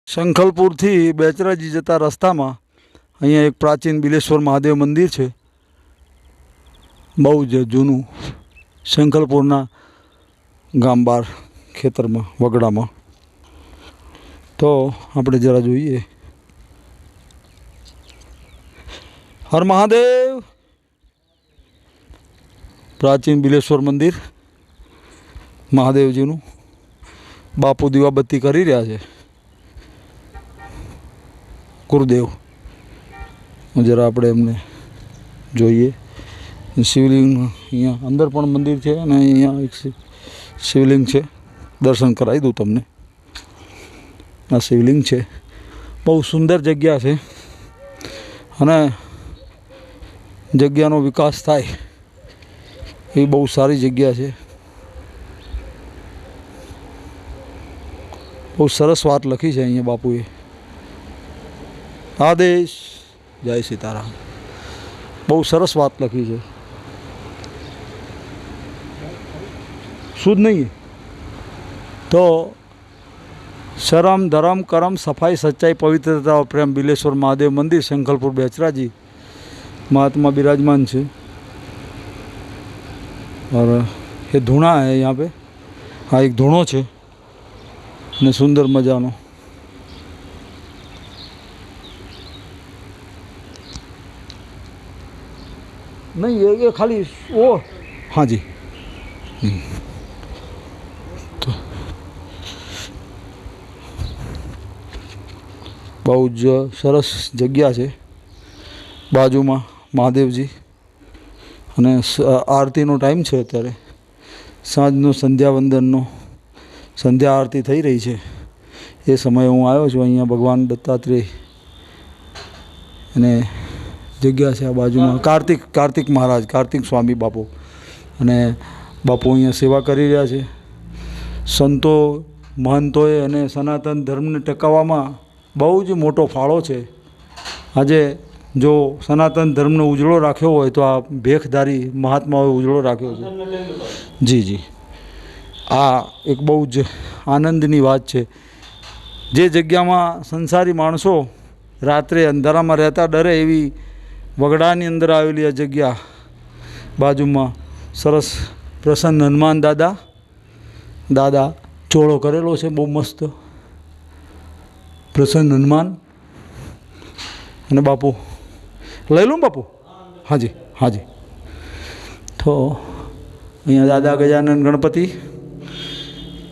શંખલપુરથી બેચરાજી જતા રસ્તામાં અહીંયા એક પ્રાચીન બિલેશ્વર મહાદેવ મંદિર છે. બહુ જ જૂનું, શંખલપુરના ગામ બહાર ખેતરમાં વગડામાં. તો આપણે જરા જોઈએ. હર મહાદેવ. પ્રાચીન બિલેશ્વર મંદિર મહાદેવજીનું. બાપુ દીવાબત્તી કરી રહ્યા છે. ગુરુદેવ જરા આપણે એમને જોઈએ. શિવલિંગ અહીંયા અંદર પણ મંદિર છે અને અહીંયા એક શિવલિંગ છે. દર્શન કરાવી દઉં તમને. આ શિવલિંગ છે. બહુ સુંદર જગ્યા છે અને જગ્યાનો વિકાસ થાય એ બહુ સારી જગ્યા છે. બહુ સરસ વાત લખી છે અહીંયા બાપુએ. આદેશ. જય સીતારામ. બહુ સરસ વાત લખી છે. શુદ્ધ નહીં તો શરમ ધરમ કરમ સફાई सच्चाई पवित्रता और प्रेम बिलेश्वर महादेव मंदिर शंखलपुर बेचराजी महात्मा विराजमान है. और ये धूणा है यहाँ पे. हाँ, एक धूणो है ने सुंदर मजानो. नहीं ये खाली वो. हाँ जी. तो बहु ज सरस जग्या है. बाजू में महादेवजी અને આરતીનો ટાઈમ છે. અત્યારે સાંજનો સંધ્યાવંદનનો સંધ્યા આરતી થઈ રહી છે. એ સમયે હું આવ્યો છું. અહીંયા ભગવાન દત્તાત્રેય અને જગ્યા છે આ બાજુમાં. કાર્તિક મહારાજ, કાર્તિક સ્વામી બાપુ અને બાપુ અહીંયા સેવા કરી રહ્યા છે. સંતો મહંતોએ અને સનાતન ધર્મને ટકાવવામાં બહુ જ મોટો ફાળો છે. આજે જો સનાતન ધર્મનો ઉજળો રાખ્યો હોય તો આ ભેખધારી મહાત્માઓએ ઉજળો રાખ્યો છે. જી જી. આ એક બહુ જ આનંદની વાત છે. જે જગ્યામાં સંસારી માણસો રાત્રે અંધારામાં રહેતા ડરે એવી વગડાની અંદર આવેલી આ જગ્યા. બાજુમાં સરસ પ્રસન્ન હનુમાન દાદા ચોળો કરેલો છે બહુ મસ્ત. પ્રસન્ન હનુમાન અને બાપુ લઈ લઉં બાપુ. હાજી હાજી. તો અહીંયા દાદા ગજાનન ગણપતિ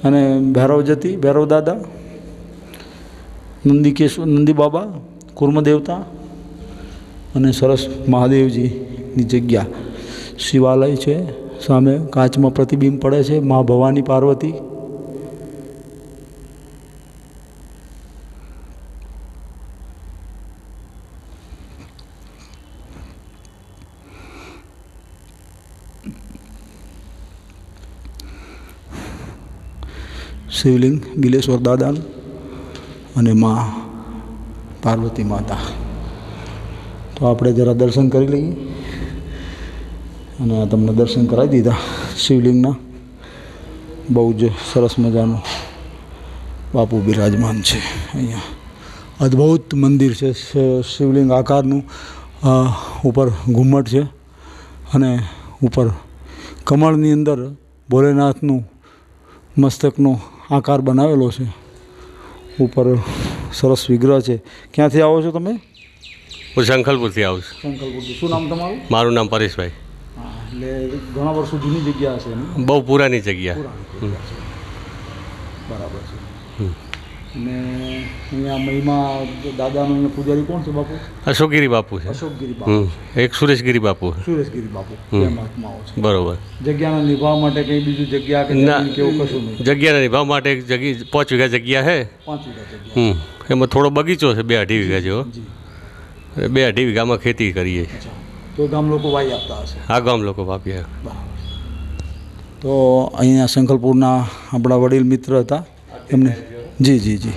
અને ભૈરવ દાદા, નંદી બાબા, કુર્મ દેવતા અને સરસ મહાદેવજીની જગ્યા. શિવાલય છે સામે, કાચમાં પ્રતિબિંબ પડે છે. મા ભવાની પાર્વતી. શિવલિંગ બિલેશ્વર દાદાનું અને મા પાર્વતી માતા. તો આપણે જરા દર્શન કરી લઈએ. અને આ તમને દર્શન કરાવી દીધા શિવલિંગના. બહુ જ સરસ મજાનું બાપુ બિરાજમાન છે અહીંયા. અદ્ભુત મંદિર છે. શિવલિંગ આકારનું ઉપર ઘુમ્મટ છે અને ઉપર કમળની અંદર ભોલેનાથનું મસ્તકનો આકાર બનાવેલો છે. ઉપર સરસ વિગ્રહ છે. ક્યાંથી આવો છો તમે? હું શંખલપુરથી આવું છું. શંખલપુરથી. શું નામ તમારું? મારું નામ પરેશભાઈ. હા, એટલે ઘણા વર્ષો જૂની જગ્યા છે ને? બહુ પુરાની જગ્યા. બરાબર છે. અને અહીંયા મહિમા દાદાનો અહીંયા પૂજારી કોણ છે બાપુ? અશોકગીરી બાપુ છે. અશોકગીરી બાપુ. એક સુરેશગીરી બાપુ. સુરેશગીરી બાપુ. બે મહાત્માઓ છે. બરોબર. જગ્યાના નિભાવ માટે કંઈ બીજું જગ્યા કે જમીન કે એવું કશું નહીં? જગ્યાના નિભાવ માટે એક જગ્યા 5 વીઘા જગ્યા છે. 5 વીઘા જગ્યા. એમાં થોડો બગીચો છે 2-2.5 વીઘા જેવો. 2-2.5 વીઘામાં ખેતી કરીએ. તો ગામ લોકો વાઈ આપતા હશે? હા, ગામ લોકો વાપીએ. બરાબર. તો અહીંયા શંખલપુરના આપણા વડીલ મિત્ર હતા એમને. જી જી જી.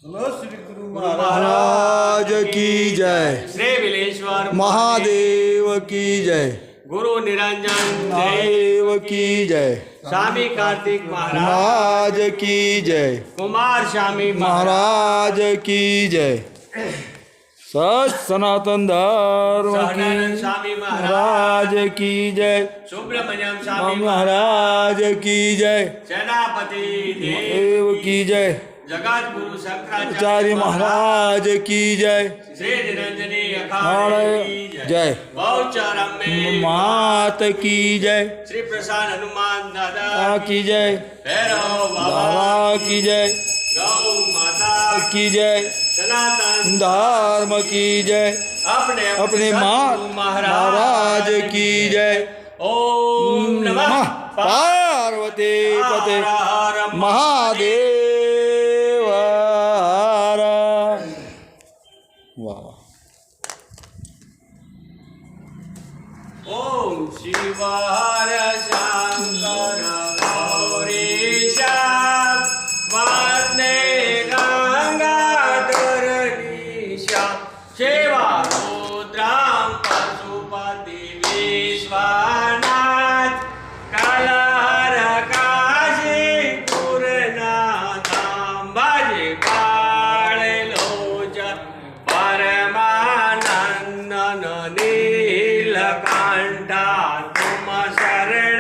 बोलो श्री गुरु महाराज की जय। श्री विलेश्वर महादेव की जय। गुरु निरंजन जय। महादेव की जय। स्वामी कार्तिक महाराज महाराज की जय। कुमार स्वामी महाराज की जय। सच सनातन धर्म सदानंद की स्वामी महाराज की जय। सुब्रमण्यम स्वामी महाराज की जय। सेनापति देव की जय। जगत गुरु शंकराचार्य आचार्य महाराज की जय। श्री निरंजनी अखाड़े की जय। बहुचरम में मात की जय। श्री प्रसाद हनुमान दादा की जय। भैरव बाबा बाबा की जय। गौ माता की जय। सनातन धर्म की जय। अपने अपने माँ महाराज की जय। ओम नमः पार्वती पते महादेव। वाह। ओम शिवार शंकर गौरीश वंदे गंगाधर ईश પાળેલો જ પરમાનંદ નીલકંઠ તુમ શરણ